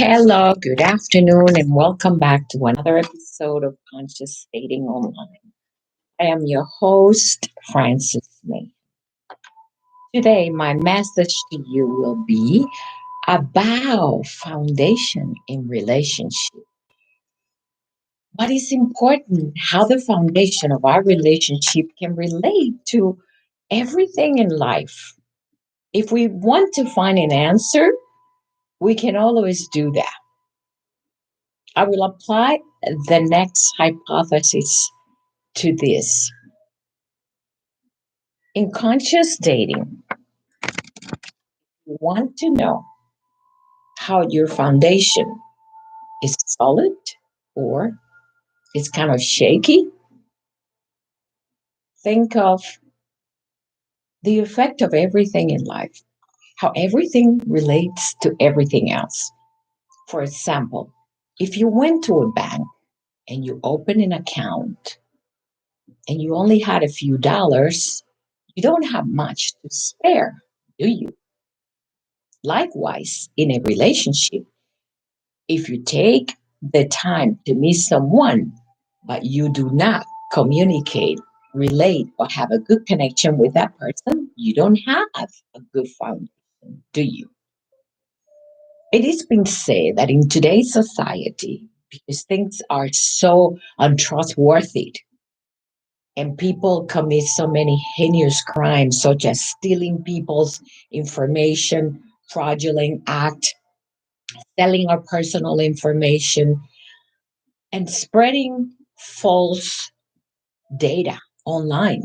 Hello, good afternoon, and welcome back to another episode of Conscious Dating Online. I am your host, Francis May. Today, my message to you will be about foundation in relationship. What is important, how the foundation of our relationship can relate to everything in life. If we want to find an answer, we can always do that. I will apply the next hypothesis to this. In conscious dating, you want to know how your foundation is solid or it's kind of shaky. Think of the effect of everything in life, how everything relates to everything else. For example, if you went to a bank and you opened an account and you only had a few dollars, you don't have much to spare, do you? Likewise, in a relationship, if you take the time to meet someone, but you do not communicate, relate, or have a good connection with that person, you don't have a good foundation, do you? It is been said that in today's society, because things are so untrustworthy and people commit so many heinous crimes, such as stealing people's information, fraudulent act, selling our personal information, and spreading false data online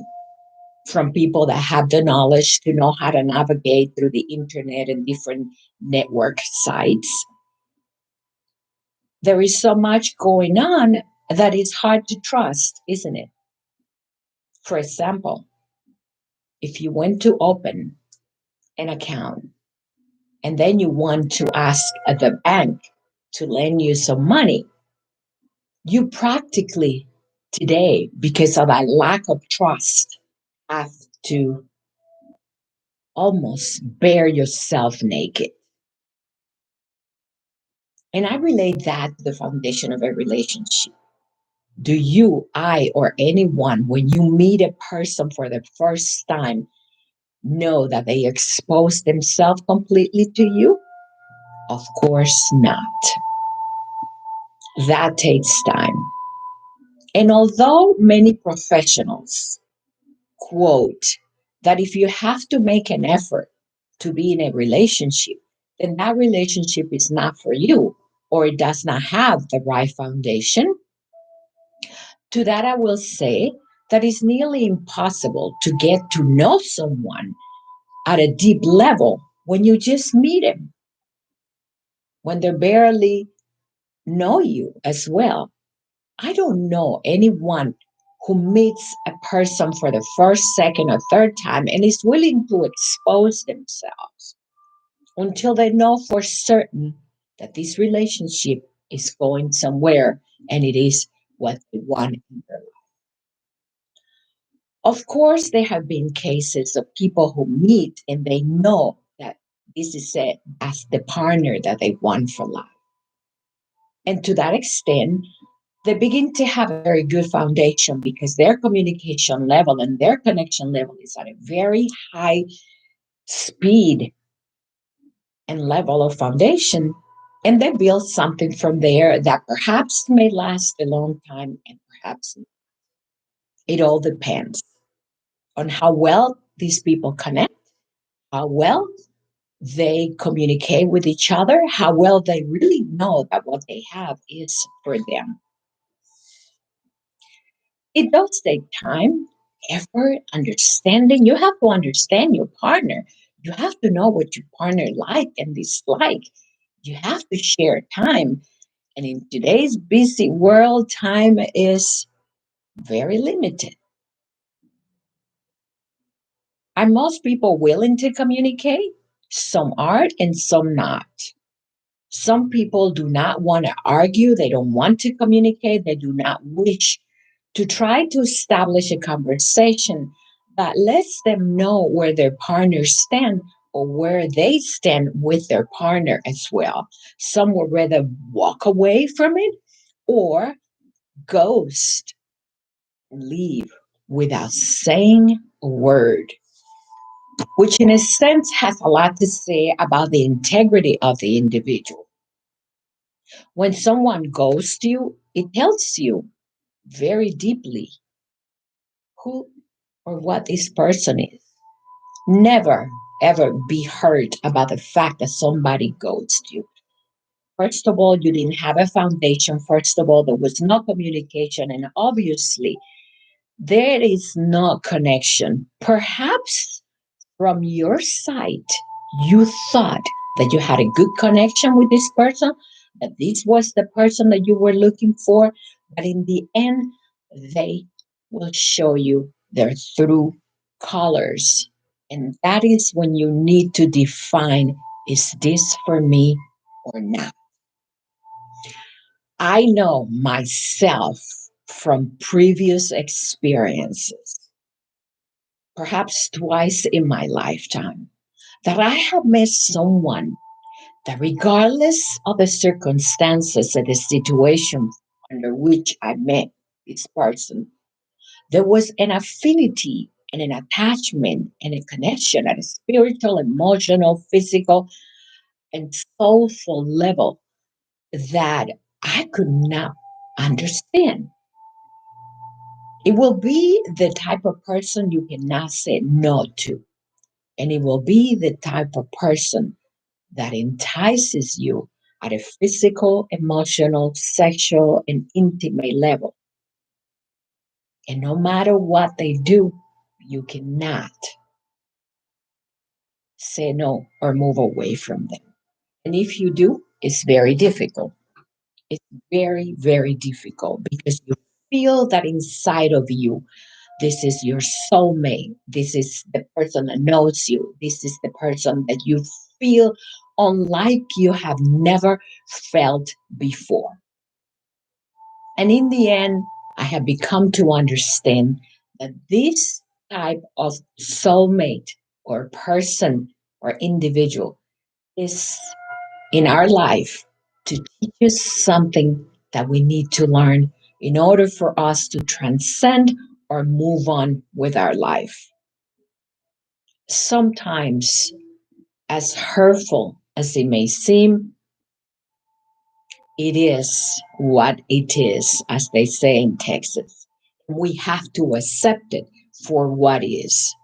from people that have the knowledge to know how to navigate through the internet and different network sites. There is so much going on that is hard to trust, isn't it? For example, if you went to open an account and then you want to ask the bank to lend you some money, you practically today, because of that lack of trust, have to almost bare yourself naked. And I relate that to the foundation of a relationship. Do you, I, or anyone, when you meet a person for the first time, know that they expose themselves completely to you? Of course not. That takes time. And although many professionals quote that if you have to make an effort to be in a relationship, then that relationship is not for you or it does not have the right foundation. To that, I will say that it's nearly impossible to get to know someone at a deep level when you just meet them, when they barely know you as well. I don't know anyone who meets a person for the first, second, or third time and is willing to expose themselves until they know for certain that this relationship is going somewhere and it is what they want in their life. Of course, there have been cases of people who meet and they know that this is it as the partner that they want for life. And to that extent, they begin to have a very good foundation because their communication level and their connection level is at a very high speed and level of foundation. And they build something from there that perhaps may last a long time and perhaps not. It all depends on how well these people connect, how well they communicate with each other, how well they really know that what they have is for them. It does take time, effort, understanding. You have to understand your partner. You have to know what your partner like and dislike. You have to share time. And in today's busy world, time is very limited. Are most people willing to communicate? Some are and some not. Some people do not want to argue. They don't want to communicate. They do not wish to try to establish a conversation that lets them know where their partners stand or where they stand with their partner as well. Some would rather walk away from it or ghost, leave without saying a word, which in a sense has a lot to say about the integrity of the individual. When someone ghosts you, it tells you very deeply who or what this person is. Never, ever be hurt about the fact that somebody ghosted you. First of all, you didn't have a foundation. First of all, there was no communication. And obviously, there is no connection. Perhaps from your side, you thought that you had a good connection with this person, that this was the person that you were looking for, but in the end, they will show you their true colors. And that is when you need to define, is this for me or not? I know myself from previous experiences, perhaps twice in my lifetime, that I have met someone that, regardless of the circumstances and the situation under which I met this person, there was an affinity and an attachment and a connection at a spiritual, emotional, physical, and soulful level that I could not understand. It will be the type of person you cannot say no to. And it will be the type of person that entices you at a physical, emotional, sexual, and intimate level. And no matter what they do, you cannot say no or move away from them. And if you do, it's very difficult. It's very, very difficult because you feel that inside of you, this is your soulmate. This is the person that knows you. This is the person that you feel unlike you have never felt before. And in the end, I have become to understand that this type of soulmate or person or individual is in our life to teach us something that we need to learn in order for us to transcend or move on with our life. Sometimes, as hurtful as it may seem, it is what it is, as they say in Texas. We have to accept it for what is.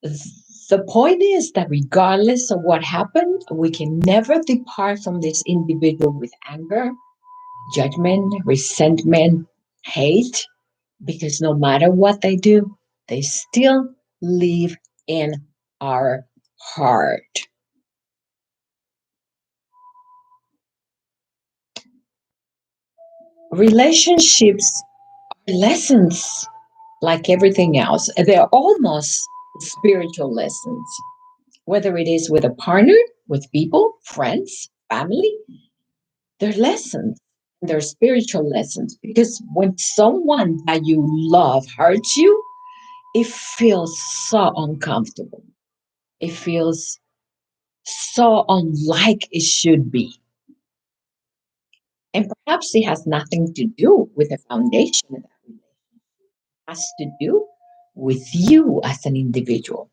The point is that regardless of what happened, we can never depart from this individual with anger, judgment, resentment, hate, because no matter what they do, they still live in our heart. Relationships are lessons like everything else. They're almost spiritual lessons, whether it is with a partner, with people, friends, family, they're lessons. They're spiritual lessons because when someone that you love hurts you, it feels so uncomfortable. It feels so unlike it should be. And perhaps it has nothing to do with the foundation of that relationship. It has to do with you as an individual.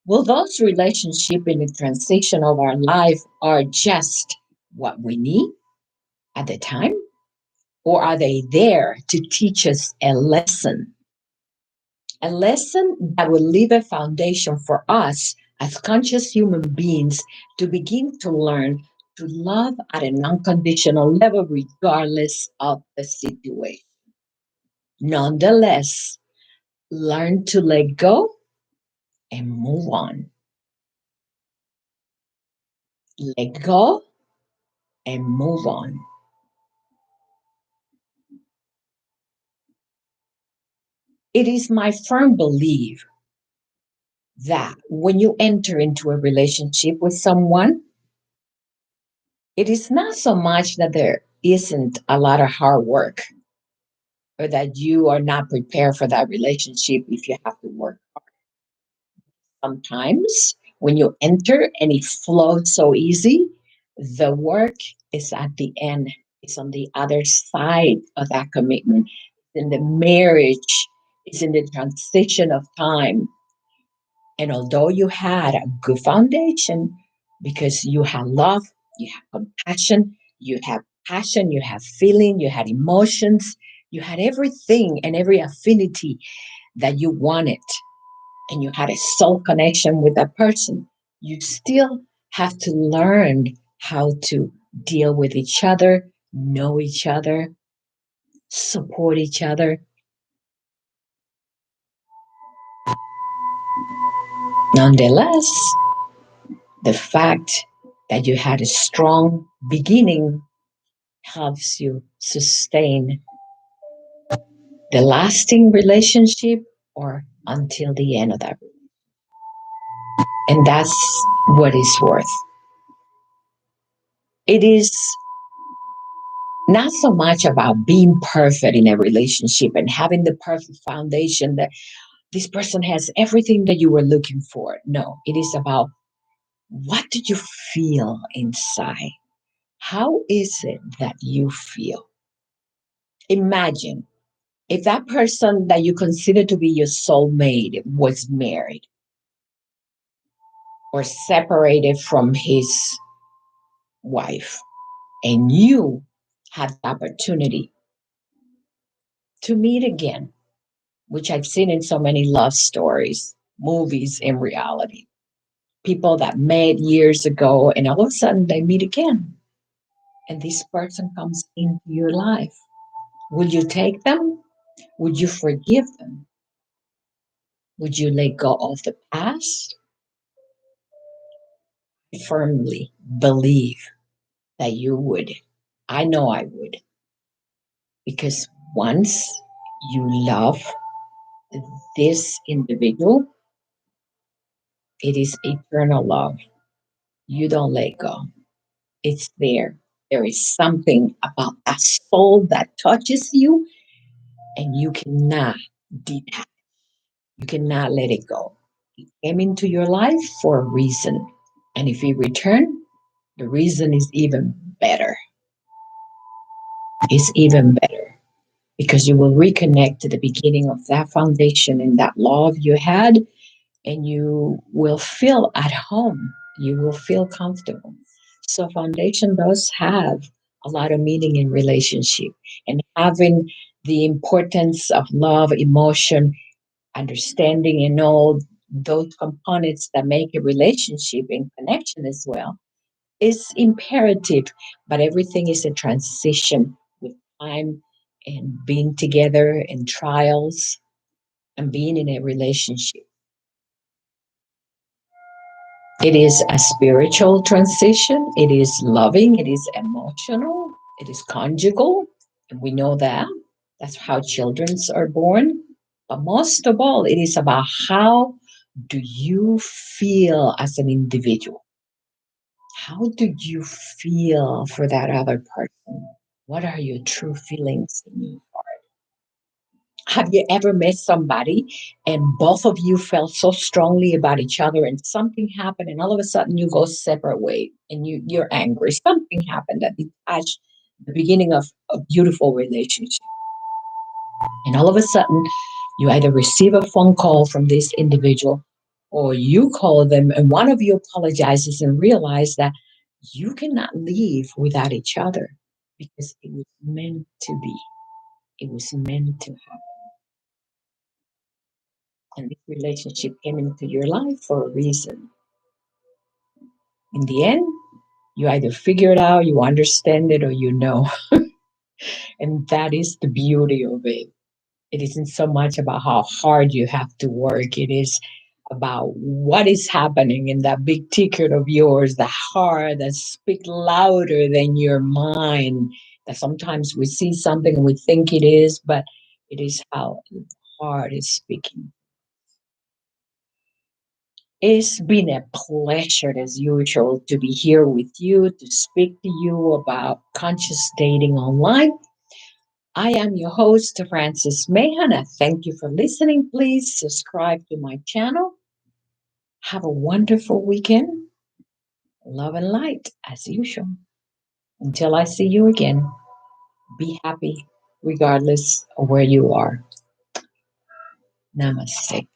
Will those relationships in the transition of our life are just what we need at the time? Or are they there to teach us a lesson? A lesson that will leave a foundation for us as conscious human beings to begin to learn to love at an unconditional level, regardless of the situation. Nonetheless, learn to let go and move on. Let go and move on. It is my firm belief that when you enter into a relationship with someone, it is not so much that there isn't a lot of hard work or that you are not prepared for that relationship if you have to work. Sometimes when you enter and it flows so easy, the work is at the end. It's on the other side of that commitment. In the marriage, it's in the transition of time. And although you had a good foundation, because you had love, you had compassion, you had passion, you had feeling, you had emotions, you had everything and every affinity that you wanted, and you had a soul connection with that person, you still have to learn how to deal with each other, know each other, support each other. Nonetheless, the fact that you had a strong beginning helps you sustain the lasting relationship or until the end of that. And that's what it's worth. It is not so much about being perfect in a relationship and having the perfect foundation that this person has everything that you were looking for. No, it is about what do you feel inside? How is it that you feel? Imagine if that person that you consider to be your soulmate was married or separated from his wife, and you had the opportunity to meet again, which I've seen in so many love stories, movies, in reality. People that met years ago and all of a sudden they meet again, and this person comes into your life. Would you take them? Would you forgive them? Would you let go of the past? I firmly believe that you would. I know I would. Because once you love this individual, it is eternal love. You don't let go. It's there. There is something about that soul that touches you, and you cannot detach. You cannot let it go. It came into your life for a reason. And if you return, the reason is even better. It's even better because you will reconnect to the beginning of that foundation and that love you had, and you will feel at home. You will feel comfortable. So, foundation does have a lot of meaning in relationship, and having the importance of love, emotion, understanding, and all those components that make a relationship and connection as well is imperative. But everything is a transition with time and being together and trials and being in a relationship. It is a spiritual transition. It is loving. It is emotional. It is conjugal. And we know that. That's how children are born. But most of all, it is about how do you feel as an individual? How do you feel for that other person? What are your true feelings in you? Have you ever met somebody and both of you felt so strongly about each other and something happened and all of a sudden you go separate ways and you're angry? Something happened that detached the beginning of a beautiful relationship. And all of a sudden you either receive a phone call from this individual or you call them and one of you apologizes and realize that you cannot leave without each other because it was meant to be. It was meant to happen. And this relationship came into your life for a reason. In the end, you either figure it out, you understand it, or you know. And that is the beauty of it. It isn't so much about how hard you have to work, it is about what is happening in that big ticket of yours, the heart that speaks louder than your mind. That sometimes we see something and we think it is, but it is how the heart is speaking. It's been a pleasure, as usual, to be here with you to speak to you about conscious dating online. I am your host, Francis Mahan. Thank you for listening. Please subscribe to my channel Have a wonderful weekend. Love and light as usual. Until I see you again, be happy regardless of where you are. Namaste.